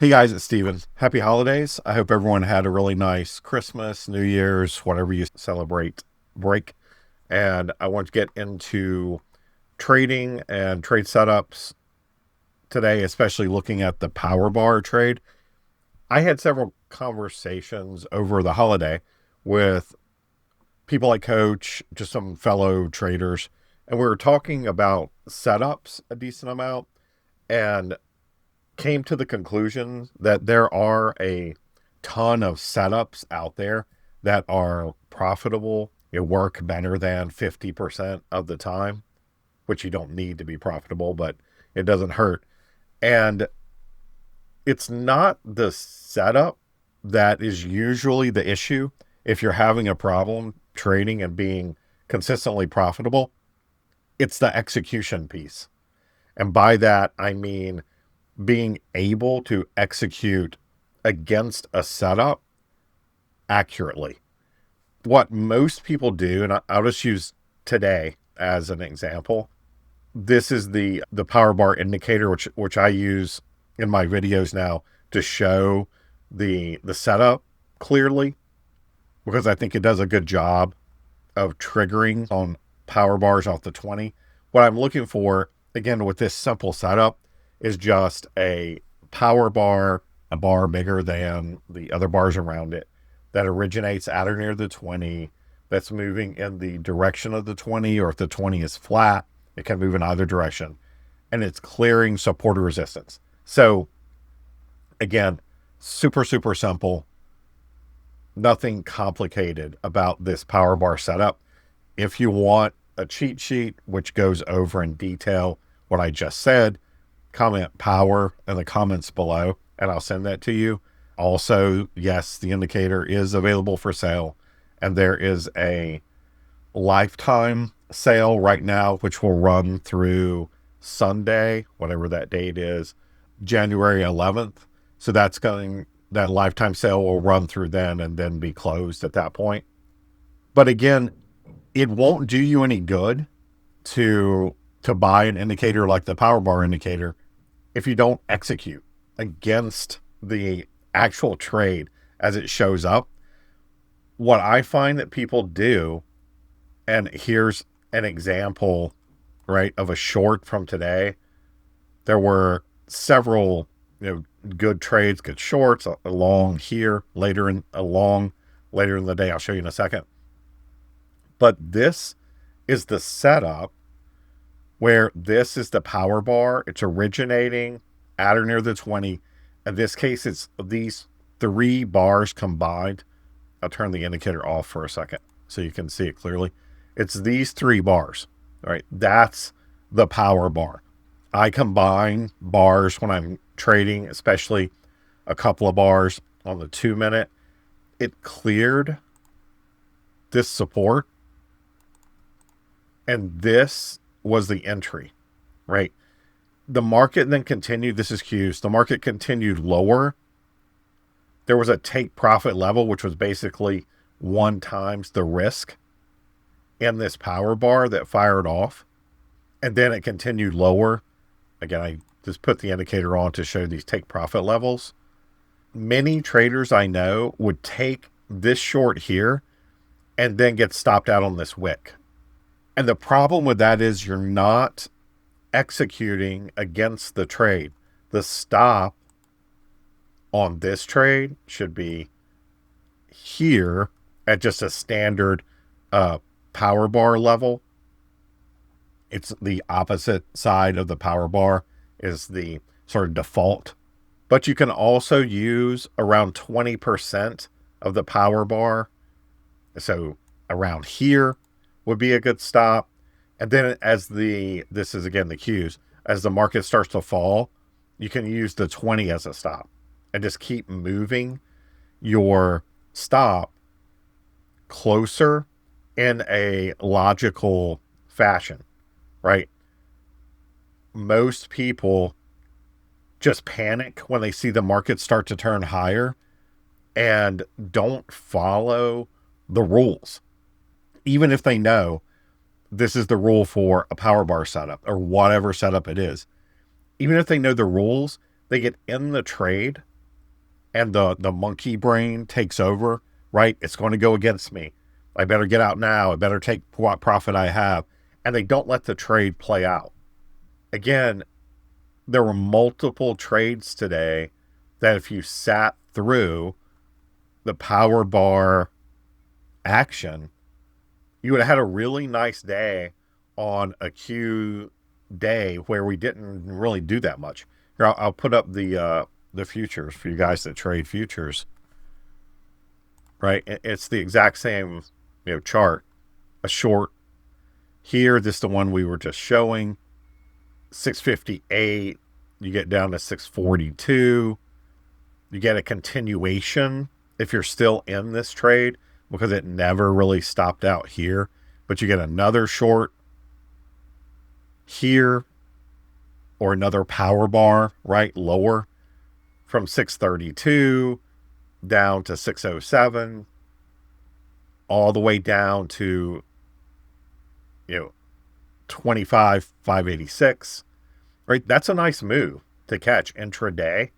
Hey guys, it's Steven. Happy holidays. I hope everyone had a really nice Christmas, New Year's, whatever you celebrate break. And I want to get into trading and trade setups today, especially looking at the power bar trade. I had several conversations over the holiday with people I coach, just some fellow traders, and we were talking about setups a decent amount and came to the conclusion that there are a ton of setups out there that are profitable. It work better than 50% of the time, which you don't need to be profitable, but it doesn't hurt. And it's not the setup that is usually the issue. If you're having a problem trading and being consistently profitable, it's the execution piece. And by that, I mean being able to execute against a setup accurately. What most people do, and I'll just use today as an example. This is the power bar indicator, which I use in my videos now to show the setup clearly, because I think it does a good job of triggering on power bars off the 20. What I'm looking for, again, with this simple setup, is just a power bar, a bar bigger than the other bars around it, that originates at or near the 20, that's moving in the direction of the 20, or if the 20 is flat, it can move in either direction, and it's clearing support or resistance. So, again, super, super simple, nothing complicated about this power bar setup. If you want a cheat sheet which goes over in detail what I just said, comment power in the comments below and I'll send that to you. Also, yes, the indicator is available for sale, and there is a lifetime sale right now which will run through Sunday, whatever that date is, January 11th. So that lifetime sale will run through then and then be closed at that point. But again, it won't do you any good to buy an indicator like the power bar indicator if you don't execute against the actual trade as it shows up. What I find that people do, and here's an example, right, of a short from today. There were several, good trades, good shorts, a long here, a long later in the day. I'll show you in a second. But this is the setup where this is the power bar. It's originating at or near the 20. In this case, it's these three bars combined. I'll turn the indicator off for a second so you can see it clearly. It's these three bars, right? That's the power bar. I combine bars when I'm trading, especially a couple of bars on the 2 minute. It cleared this support, and this was the entry, right? The market then continued. This is huge. The market continued lower. There was a take profit level, which was basically 1x the risk in this power bar that fired off. And then it continued lower. Again, I just put the indicator on to show these take profit levels. Many traders I know would take this short here and then get stopped out on this wick. And the problem with that is you're not executing against the trade. The stop on this trade should be here at just a standard power bar level. It's the opposite side of the power bar is the sort of default. But you can also use around 20% of the power bar. So around here would be a good stop. And then this is again the cues, as the market starts to fall, you can use the 20 as a stop and just keep moving your stop closer in a logical fashion, right? Most people just panic when they see the market start to turn higher and don't follow the rules, even if they know this is the rule for a power bar setup or whatever setup it is. Even if they know the rules, they get in the trade and the monkey brain takes over, right? It's going to go against me. I better get out now. I better take what profit I have. And they don't let the trade play out. Again, there were multiple trades today that if you sat through the power bar action, you would have had a really nice day on a Q day where we didn't really do that much. Here, I'll put up the futures for you guys that trade futures. Right, it's the exact same chart. A short here, this is the one we were just showing. 658. You get down to 642. You get a continuation if you're still in this trade, because it never really stopped out here. But you get another short here, or another power bar, right, lower, from 632 down to 607, all the way down to 25,586, right? That's a nice move to catch intraday.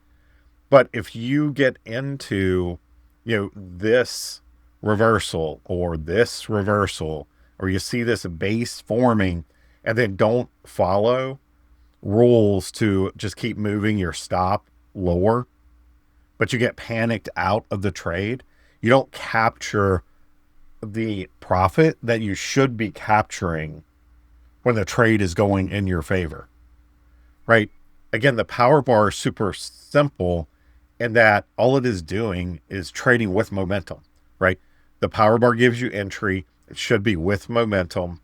But if you get into this reversal or this reversal, or you see this base forming and then don't follow rules to just keep moving your stop lower, but you get panicked out of the trade, you don't capture the profit that you should be capturing when the trade is going in your favor, right? Again, the power bar is super simple in that all it is doing is trading with momentum, right? The power bar gives you entry. It should be with momentum.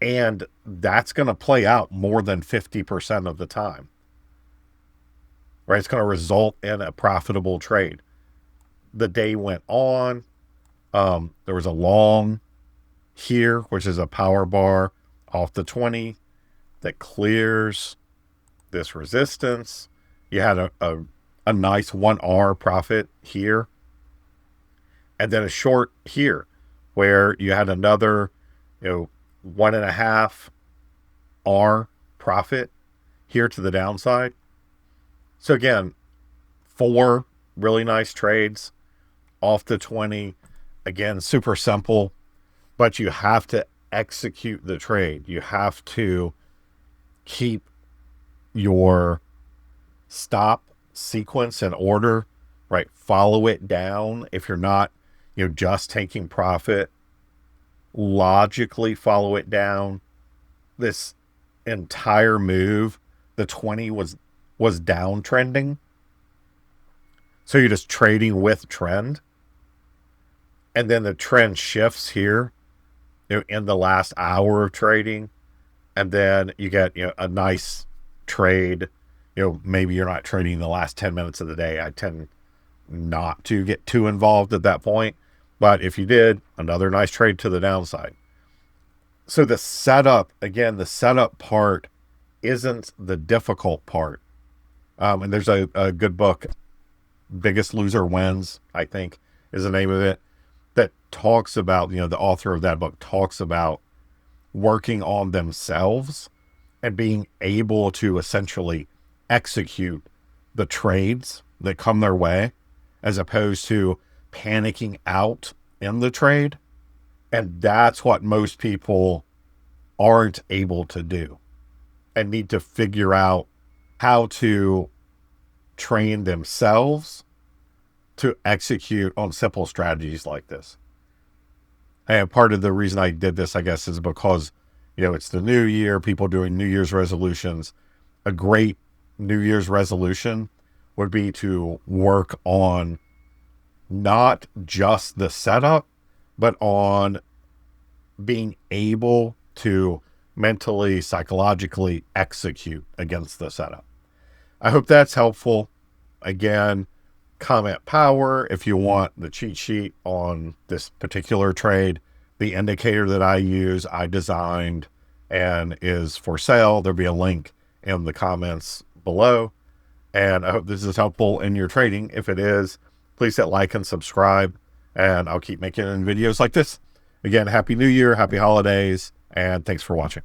And that's going to play out more than 50% of the time, right? It's going to result in a profitable trade. The day went on. There was a long here, which is a power bar off the 20 that clears this resistance. You had a nice 1R profit here. And then a short here where you had another, 1.5 R profit here to the downside. So again, 4 really nice trades off the 20. Again, super simple, but you have to execute the trade. You have to keep your stop sequence in order, right? Follow it down. If you're not, just taking profit, logically follow it down. This entire move, the 20 was downtrending. So you're just trading with trend. And then the trend shifts here, in the last hour of trading. And then you get, a nice trade. Maybe you're not trading the last 10 minutes of the day. I tend not to get too involved at that point. But if you did, another nice trade to the downside. So the setup, again, the setup part isn't the difficult part. And there's a good book, Biggest Loser Wins, I think is the name of it, that talks about, the author of that book talks about working on themselves and being able to essentially execute the trades that come their way, as opposed to panicking out in the trade. And that's what most people aren't able to do and need to figure out how to train themselves to execute on simple strategies like this. And part of the reason I did this, I guess, is because, it's the new year, people doing New Year's resolutions. A great New Year's resolution would be to work on not just the setup, but on being able to mentally, psychologically execute against the setup. I hope that's helpful. Again, comment power if you want the cheat sheet on this particular trade. The indicator that I use, I designed and is for sale. There'll be a link in the comments below. And I hope this is helpful in your trading. If it is, please hit like and subscribe, and I'll keep making videos like this. Again, Happy New Year, Happy Holidays, and thanks for watching.